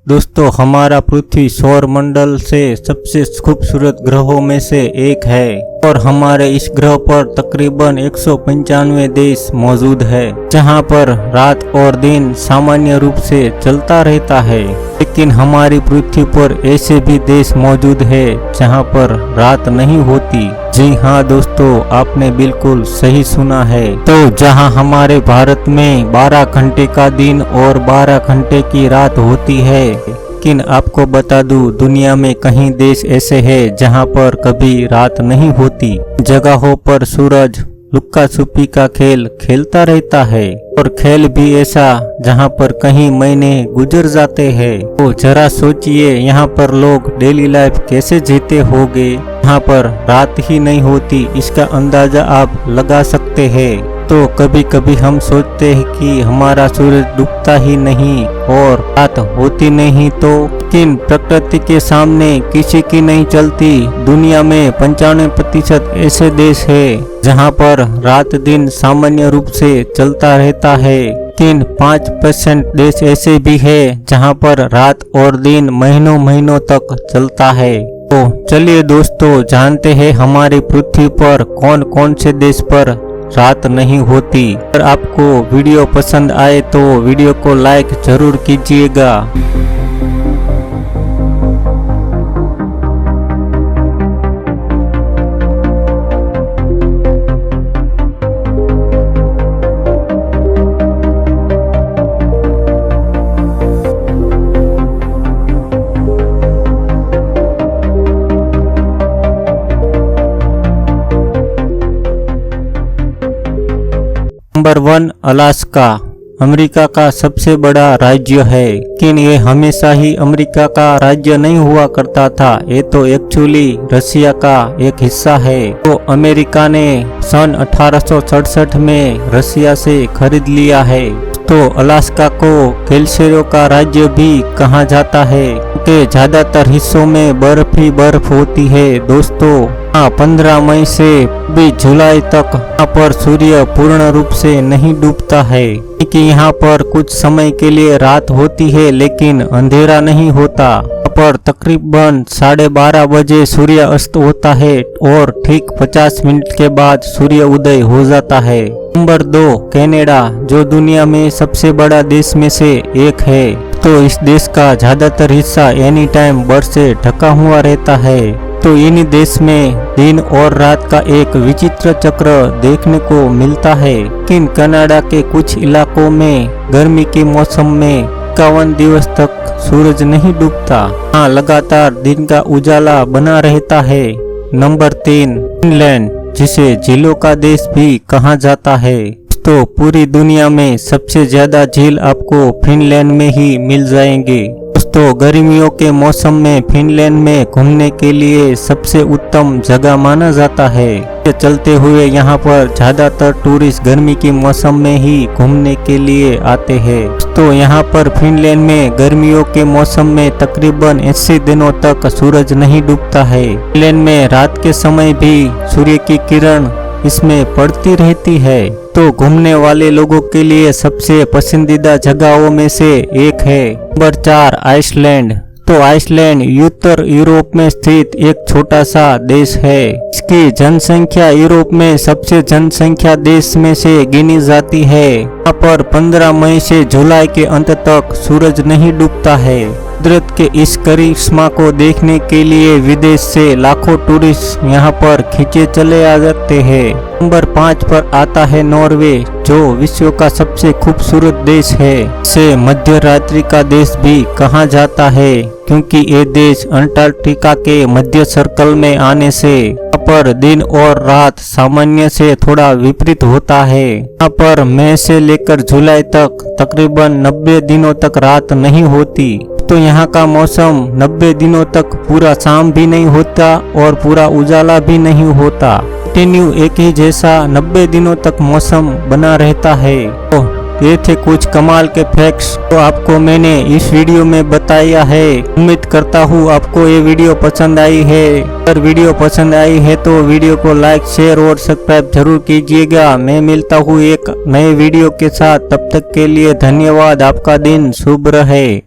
दोस्तों, हमारा पृथ्वी सौर मंडल से सबसे खूबसूरत ग्रहों में से एक है और हमारे इस ग्रह पर तकरीबन 195 देश मौजूद है, जहां पर रात और दिन सामान्य रूप से चलता रहता है। लेकिन हमारी पृथ्वी पर ऐसे भी देश मौजूद है जहां पर रात नहीं होती। जी हाँ दोस्तों, आपने बिल्कुल सही सुना है। तो जहां हमारे भारत में 12 घंटे का दिन और 12 घंटे की रात होती है, लेकिन आपको बता दूं, दुनिया में कई देश ऐसे हैं जहां पर कभी रात नहीं होती। जगहों पर सूरज लुक्का छुपी का खेल खेलता रहता है और खेल भी ऐसा जहां पर कई महीने गुजर जाते हैं। तो जरा सोचिए, यहाँ पर लोग डेली लाइफ कैसे जीते होंगे। यहाँ पर रात ही नहीं होती, इसका अंदाजा आप लगा सकते हैं। तो कभी कभी हम सोचते हैं कि हमारा सूरज डूबता ही नहीं और रात होती नहीं, तो लेकिन प्रकृति के सामने किसी की नहीं चलती। दुनिया में 95% ऐसे देश है जहां पर रात दिन सामान्य रूप से चलता रहता है, लेकिन 5% देश ऐसे भी है जहां पर रात और दिन महीनों महीनों तक चलता है। तो चलिए दोस्तों, जानते हैं हमारी पृथ्वी पर कौन कौन से देश पर रात नहीं होती। अगर आपको वीडियो पसंद आए तो वीडियो को लाइक जरूर कीजिएगा। नंबर 1, अलास्का अमेरिका का सबसे बड़ा राज्य है, लेकिन ये हमेशा ही अमेरिका का राज्य नहीं हुआ करता था। ये तो एक्चुअली रसिया का एक हिस्सा है। तो अमेरिका ने सन 1867 में रसिया से खरीद लिया है। तो अलास्का को कैल्सेरो का राज्य भी कहा जाता है, क्योंकि ज्यादातर हिस्सों में बर्फ ही बर्फ होती है। दोस्तों, 15 मई से 20 जुलाई तक यहाँ पर सूर्य पूर्ण रूप से नहीं डूबता है, क्योंकि यहाँ पर कुछ समय के लिए रात होती है लेकिन अंधेरा नहीं होता। यहाँ पर तकरीबन 12:30 बजे सूर्य अस्त होता है और ठीक 50 मिनट के बाद सूर्य उदय हो जाता है। नंबर 2, कनाडा, जो दुनिया में सबसे बड़ा देश में से एक है। तो इस देश का ज्यादातर हिस्सा एनी टाइम बर्फ से ढका हुआ रहता है। तो इन देश में दिन और रात का एक विचित्र चक्र देखने को मिलता है। लेकिन कनाडा के कुछ इलाकों में गर्मी के मौसम में 51 दिवस तक सूरज नहीं डूबता। हाँ, लगातार दिन का उजाला बना रहता है। नंबर 3, फिनलैंड, जिसे झीलों का देश भी कहा जाता है। तो पूरी दुनिया में सबसे ज्यादा झील आपको फिनलैंड में ही मिल जाएंगे। दोस्तों, गर्मियों के मौसम में फिनलैंड में घूमने के लिए सबसे उत्तम जगह माना जाता है। चलते हुए यहाँ पर ज्यादातर टूरिस्ट गर्मी के मौसम में ही घूमने के लिए आते हैं। तो यहाँ पर फिनलैंड में गर्मियों के मौसम में तकरीबन 80 दिनों तक सूरज नहीं डूबता है। फिनलैंड में रात के समय भी सूर्य की किरण इसमें पड़ती रहती है। तो घूमने वाले लोगों के लिए सबसे पसंदीदा जगहों में से एक है। Number 4, Iceland. तो आइसलैंड उत्तर यूरोप में स्थित एक छोटा सा देश है। इसकी जनसंख्या यूरोप में सबसे जनसंख्या देश में से गिनी जाती है। यहाँ पर 15 मई से जुलाई के अंत तक सूरज नहीं डूबता है। कुदरत के इस करिश्मा को देखने के लिए विदेश से लाखों टूरिस्ट यहाँ पर खींचे चले आ जाते हैं। नंबर 5 पर आता है नॉर्वे, जो विश्व का सबसे खूबसूरत देश है। इसे मध्य रात्रि का देश भी कहा जाता है, क्योंकि ये देश अंटार्कटिका के मध्य सर्कल में आने से यहाँ पर दिन और रात सामान्य से थोड़ा विपरीत होता है। यहाँ पर मई से लेकर जुलाई तक तकरीबन 90 दिनों तक रात नहीं होती। तो यहाँ का मौसम 90 दिनों तक पूरा शाम भी नहीं होता और पूरा उजाला भी नहीं होता। कंटिन्यू एक ही जैसा 90 दिनों तक मौसम बना रहता है। तो ये थे कुछ कमाल के फैक्ट्स तो आपको मैंने इस वीडियो में बताया है। उम्मीद करता हूँ आपको ये वीडियो पसंद आई है। अगर वीडियो पसंद आई है तो वीडियो को लाइक, शेयर और सब्सक्राइब जरूर कीजिएगा। मैं मिलता हूँ एक नए वीडियो के साथ, तब तक के लिए धन्यवाद। आपका दिन शुभ रहे।